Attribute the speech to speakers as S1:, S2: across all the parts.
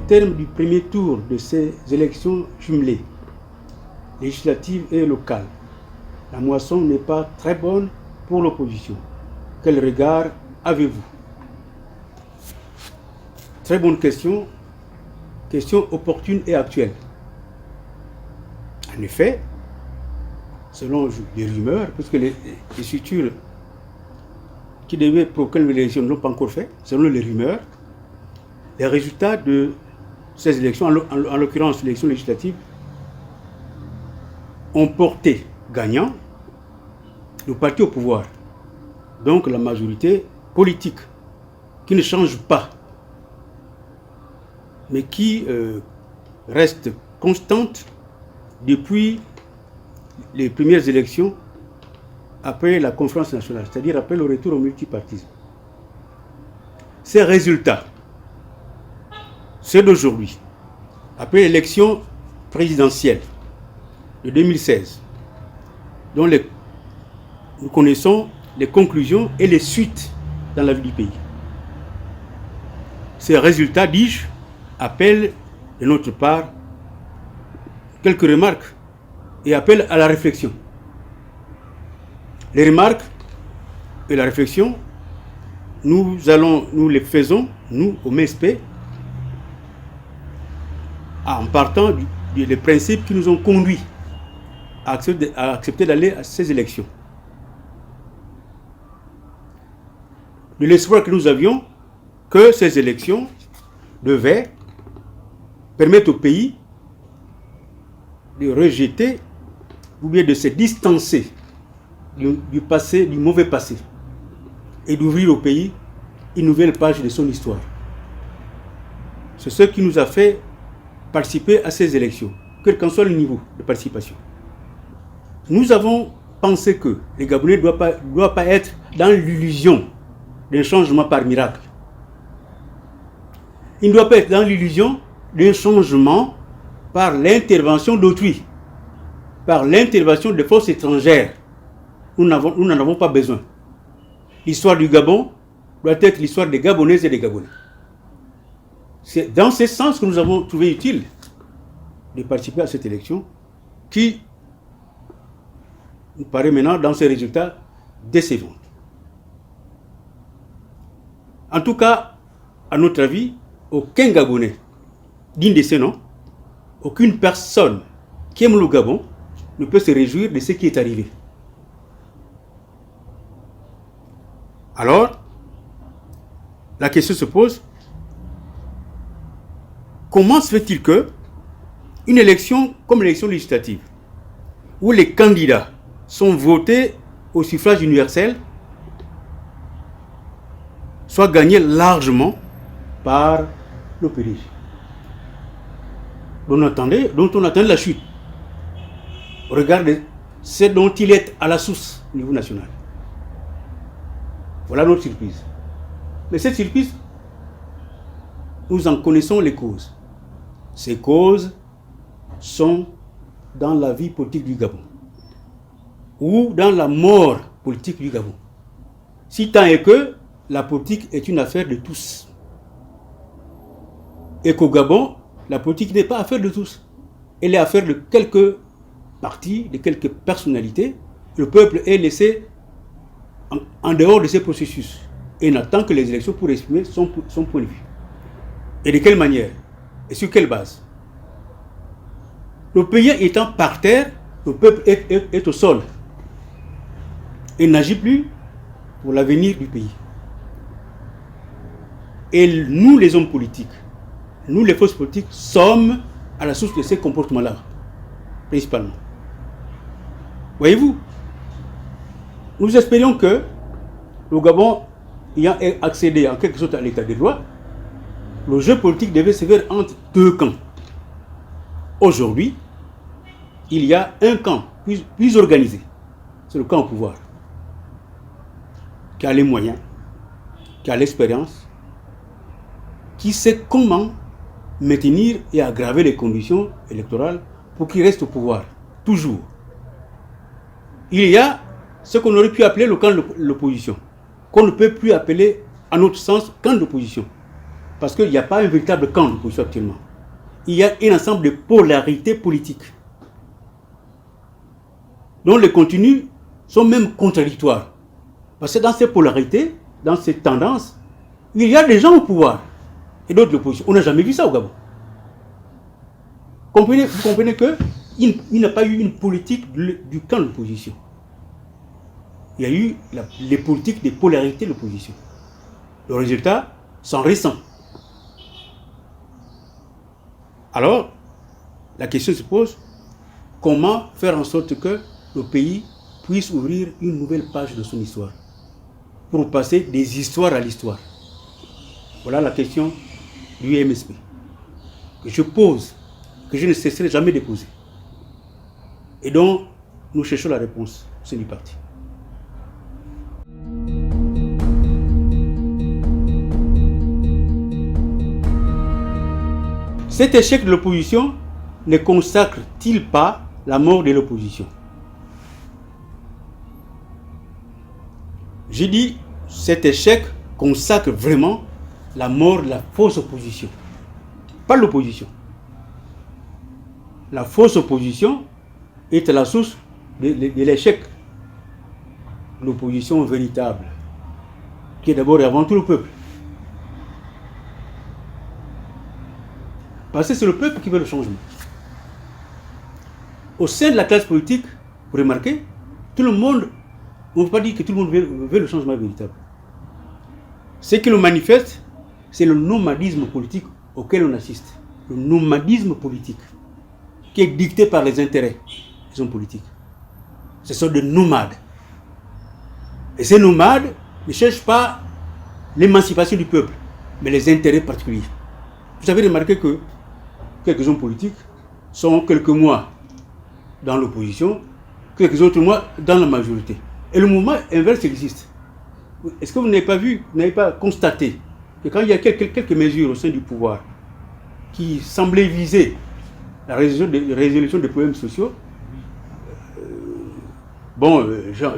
S1: terme du premier tour de ces élections jumelées, législatives et locales, la moisson n'est pas très bonne pour l'opposition. Quel regard avez-vous? Très bonne question, question opportune et actuelle. En effet, selon les rumeurs, puisque les structures qui devaient proclamer l'élection ne l'ont pas encore fait, selon les rumeurs, les résultats de ces élections, en l'occurrence l'élection législative, ont porté gagnant le parti au pouvoir, donc la majorité politique, qui ne change pas, mais qui reste constante depuis les premières élections après la conférence nationale, c'est-à-dire après le retour au multipartisme. Ces résultats, ceux d'aujourd'hui, après l'élection présidentielle de 2016, dont nous connaissons les conclusions et les suites dans la vie du pays. Ces résultats, dis-je, appellent de notre part quelques remarques et appellent à la réflexion. Les remarques et la réflexion, nous les faisons, nous, au MSP, en partant des principes qui nous ont conduits à accepter d'aller à ces élections. De l'espoir que nous avions que ces élections devaient permettre au pays de rejeter ou bien de se distancer du passé, du mauvais passé, et d'ouvrir au pays une nouvelle page de son histoire. C'est ce qui nous a fait participer à ces élections, quel qu'en soit le niveau de participation. Nous avons pensé que les Gabonais ne doivent pas être dans l'illusion d'un changement par miracle. Ils ne doivent pas être dans l'illusion d'un changement par l'intervention d'autrui, par l'intervention de forces étrangères. Nous n'en avons pas besoin. L'histoire du Gabon doit être l'histoire des Gabonaises et des Gabonais. C'est dans ce sens que nous avons trouvé utile de participer à cette élection qui nous paraît maintenant, dans ses résultats, décevante. En tout cas, à notre avis, aucun Gabonais digne de ce nom, aucune personne qui aime le Gabon ne peut se réjouir de ce qui est arrivé. Alors, la question se pose, comment se fait-il que une élection comme l'élection législative, où les candidats sont votés au suffrage universel, soit gagnée largement par l'OPDG, dont on attendait la chute. Regardez ce dont il est à la source au niveau national. Voilà notre surprise. Mais cette surprise, nous en connaissons les causes. Ces causes sont dans la vie politique du Gabon ou dans la mort politique du Gabon. Si tant est que la politique est une affaire de tous. Et qu'au Gabon, la politique n'est pas affaire de tous. Elle est affaire de quelques partis, de quelques personnalités. Le peuple est laissé en dehors de ces processus et n'attend que les élections pour exprimer son point de vue. Et de quelle manière? Et sur quelle base? Le pays étant par terre, le peuple est au sol et n'agit plus pour l'avenir du pays. Et nous, les hommes politiques, nous, les forces politiques, sommes à la source de ces comportements-là, principalement. Voyez-vous, nous espérions que le Gabon, ayant accédé en quelque sorte à l'état de droit, le jeu politique devait se faire entre deux camps. Aujourd'hui, il y a un camp plus organisé, c'est le camp au pouvoir, qui a les moyens, qui a l'expérience, qui sait comment maintenir et aggraver les conditions électorales pour qu'il reste au pouvoir, toujours. Il y a ce qu'on aurait pu appeler le camp de l'opposition, qu'on ne peut plus appeler, à notre sens, camp d'opposition. Parce qu'il n'y a pas un véritable camp d'opposition actuellement. Il y a un ensemble de polarités politiques, dont les contenus sont même contradictoires. Parce que dans ces polarités, dans ces tendances, il y a des gens au pouvoir et d'autres de l'opposition. On n'a jamais vu ça au Gabon. Vous comprenez qu'il n'y a pas eu une politique du camp de l'opposition. Il y a eu les politiques des polarités de l'opposition. Le résultat sont récents. Alors, la question se pose, comment faire en sorte que le pays puisse ouvrir une nouvelle page de son histoire pour passer des histoires à l'histoire? Voilà la question du MSP que je pose, que je ne cesserai jamais de poser et dont nous cherchons la réponse au sein du parti. Cet échec de l'opposition ne consacre-t-il pas la mort de l'opposition? J'ai dit, cet échec consacre vraiment la mort de la fausse opposition, pas l'opposition. La fausse opposition est à la source de l'échec de l'opposition véritable, qui est d'abord et avant tout le peuple. Parce que c'est le peuple qui veut le changement. Au sein de la classe politique, vous remarquez, tout le monde, on ne peut pas dire que tout le monde veut le changement véritable. Ce qui le manifeste, c'est le nomadisme politique auquel on assiste. Le nomadisme politique, qui est dicté par les intérêts des hommes politiques. Ce sont des nomades. Et ces nomades ne cherchent pas l'émancipation du peuple, mais les intérêts particuliers. Vous avez remarqué que quelques hommes politiques sont quelques mois dans l'opposition, quelques autres mois dans la majorité. Et le mouvement inverse existe. Est-ce que vous n'avez pas vu, vous n'avez pas constaté que quand il y a quelques mesures au sein du pouvoir qui semblaient viser la résolution des problèmes sociaux,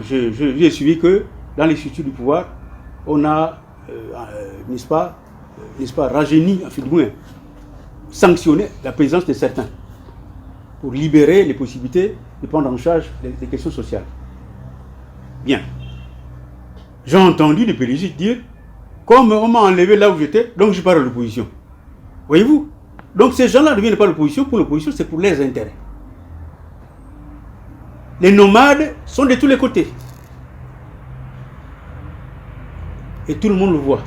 S1: j'ai suivi que dans les structures du pouvoir, on a, n'est-ce pas, rajeuni, enfin du moins, sanctionné la présence de certains pour libérer les possibilités de prendre en charge les questions sociales. Bien. J'ai entendu des PDG dire, comme on m'a enlevé là où j'étais, donc je pars à l'opposition. Voyez-vous? Donc ces gens-là ne viennent pas à l'opposition, pour l'opposition, c'est pour leurs intérêts. Les nomades sont de tous les côtés. Et tout le monde le voit.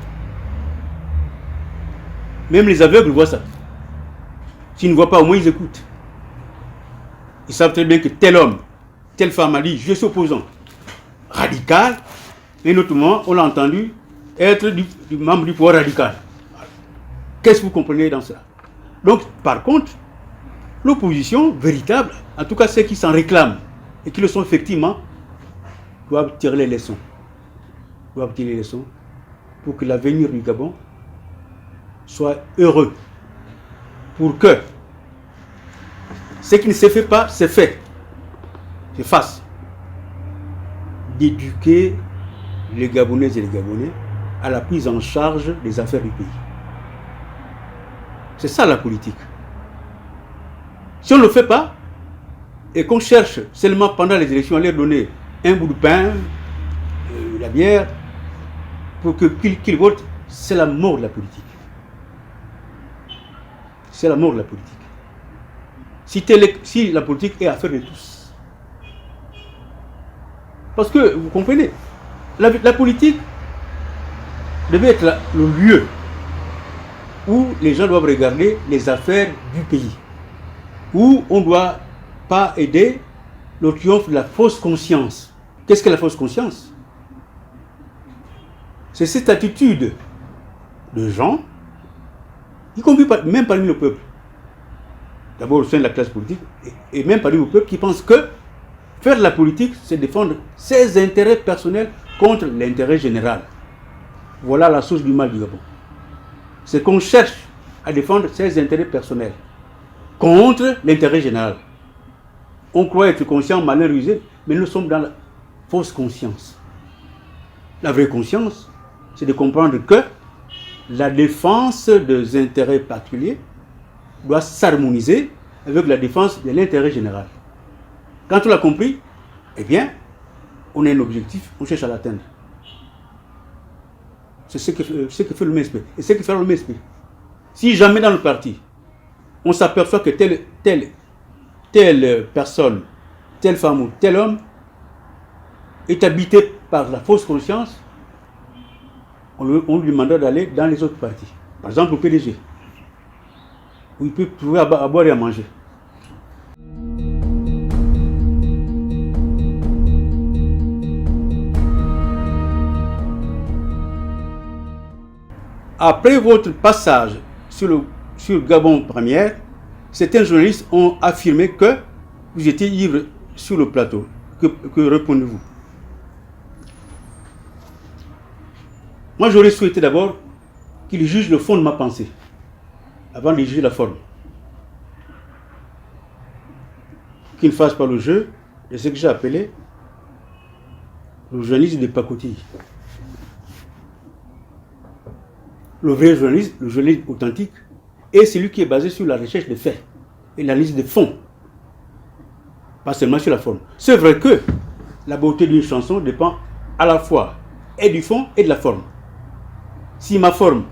S1: Même les aveugles voient ça. S'ils ne voient pas, au moins ils écoutent. Ils savent très bien que tel homme, telle femme a dit, je suis opposant. Radical. Et notamment, on l'a entendu être du membre du pouvoir radical. Qu'est-ce que vous comprenez dans cela? Donc, par contre, l'opposition véritable, en tout cas ceux qui s'en réclament et qui le sont effectivement, doivent tirer les leçons. Doivent tirer les leçons pour que l'avenir du Gabon soit heureux. Pour que ce qui ne se fait pas, c'est fait. Je fasse. D'éduquer les Gabonaises et les Gabonais à la prise en charge des affaires du pays. C'est ça la politique. Si on ne le fait pas, et qu'on cherche seulement pendant les élections à leur donner un bout de pain, la bière, pour qu'ils votent, c'est la mort de la politique. C'est la mort de la politique. Si la politique est affaire de tous. Parce que, vous comprenez, la politique devait être le lieu où les gens doivent regarder les affaires du pays. Où on ne doit pas aider le triomphe de la fausse conscience. Qu'est-ce que la fausse conscience? C'est cette attitude de gens, y compris même parmi le peuple, d'abord au sein de la classe politique, et même parmi le peuple qui pense que faire de la politique, c'est défendre ses intérêts personnels contre l'intérêt général. Voilà la source du mal du Gabon. C'est qu'on cherche à défendre ses intérêts personnels contre l'intérêt général. On croit être conscient, malin rusé, mais nous sommes dans la fausse conscience. La vraie conscience, c'est de comprendre que la défense des intérêts particuliers doit s'harmoniser avec la défense de l'intérêt général. Quand on l'a compris, eh bien, on a un objectif, on cherche à l'atteindre. C'est ce que fait le MSP. Et ce que fait le MSP. Si jamais dans le parti, on s'aperçoit que telle personne, telle femme ou tel homme est habité par la fausse conscience, on lui demandera d'aller dans les autres partis. Par exemple, au PDG, où il peut trouver à boire et à manger. Après votre passage sur Gabon Première, certains journalistes ont affirmé que vous étiez ivre sur le plateau. Que répondez-vous? Moi, j'aurais souhaité d'abord qu'il juge le fond de ma pensée, avant de juger la forme. Qu'il ne fasse pas le jeu de ce que j'ai appelé le journalisme de pacotille. Le vrai journalisme, le journalisme authentique, est celui qui est basé sur la recherche des faits et l'analyse des fonds, pas seulement sur la forme. C'est vrai que la beauté d'une chanson dépend à la fois et du fond et de la forme. Si ma forme,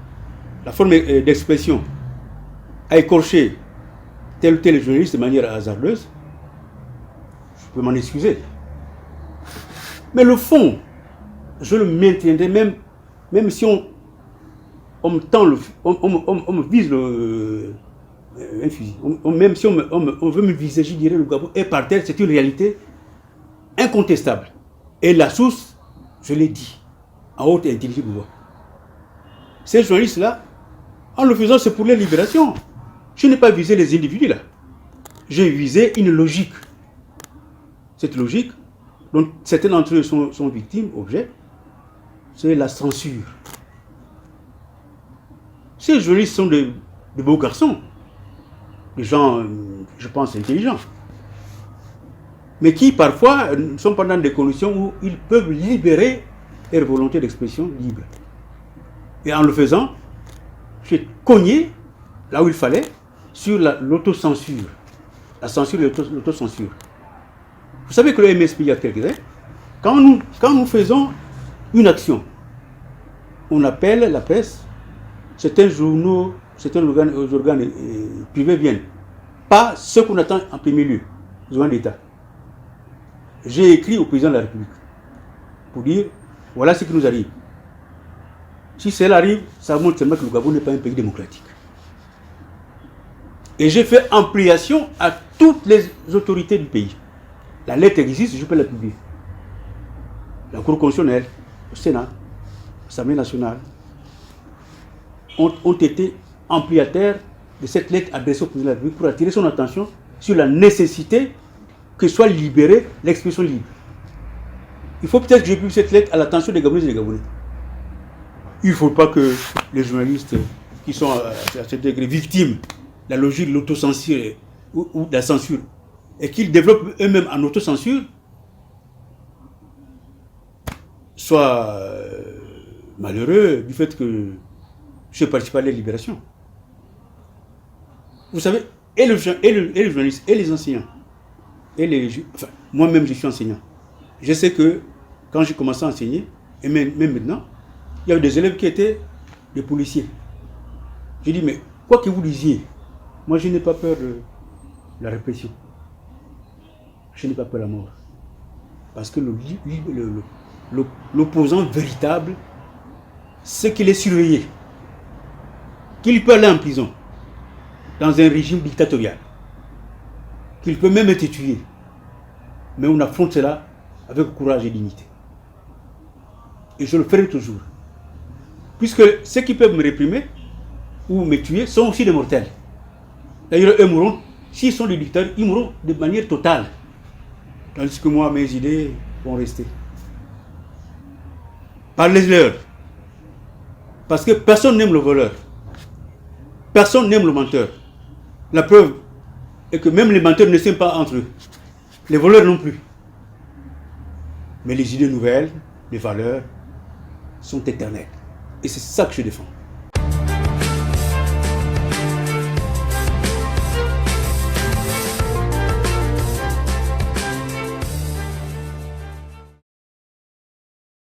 S1: la forme d'expression, a écorché tel ou tel journaliste de manière hasardeuse, je peux m'en excuser. Mais le fond, je le maintiendrai même si on me vise un fusil. Même si on veut me viser, je dirais le Gabon est par terre, c'est une réalité incontestable. Et la source, je l'ai dit, en haute et intelligible voix. Ces journalistes-là, en le faisant, c'est pour leur libération. Je n'ai pas visé les individus là. J'ai visé une logique. Cette logique, dont certains d'entre eux sont victimes, objets, c'est la censure. Ces journalistes sont de beaux garçons, des gens, je pense, intelligents, mais qui parfois sont pendant des conditions où ils peuvent libérer leur volonté d'expression libre. Et en le faisant, j'ai cogné là où il fallait sur l'autocensure, la censure et l'autocensure. Vous savez que le MSP, il y a quelques années, quand nous faisons une action, on appelle la presse. Certains journaux, certains organes privés viennent. Pas ce qu'on attend en premier lieu, les organes d'État. J'ai écrit au président de la République pour dire, voilà ce qui nous arrive. Si cela arrive, ça montre seulement que le Gabon n'est pas un pays démocratique. Et j'ai fait ampliation à toutes les autorités du pays. La lettre existe, je peux la publier. La Cour constitutionnelle, le Sénat, l'Assemblée nationale, ont été ampliataires de cette lettre adressée au président de la République pour attirer son attention sur la nécessité que soit libérée l'expression libre. Il faut peut-être que je publie cette lettre à l'attention des Gabonais et des Gabonais. Il ne faut pas que les journalistes qui sont à cet degré victimes de la logique de l'autocensure ou de la censure et qu'ils développent eux-mêmes en autocensure soient malheureux du fait que je participe à la libération. Vous savez, et les journalistes, et les enseignants, moi-même je suis enseignant. Je sais que quand j'ai commencé à enseigner, et même maintenant, il y avait des élèves qui étaient des policiers. J'ai dit, mais quoi que vous disiez, moi je n'ai pas peur de la répression. Je n'ai pas peur de la mort. Parce que l'opposant véritable, c'est qu'il est surveillé. Qu'il peut aller en prison, dans un régime dictatorial, qu'il peut même être tué, mais on affronte cela avec courage et dignité. Et je le ferai toujours. Puisque ceux qui peuvent me réprimer ou me tuer sont aussi des mortels. D'ailleurs, eux mourront, s'ils sont des dictateurs, ils mourront de manière totale. Tandis que moi, mes idées vont rester. Parlez-leur. Parce que personne n'aime le voleur. Personne n'aime le menteur. La preuve est que même les menteurs ne s'aiment pas entre eux. Les voleurs non plus. Mais les idées nouvelles, les valeurs, sont éternelles. Et c'est ça que je défends.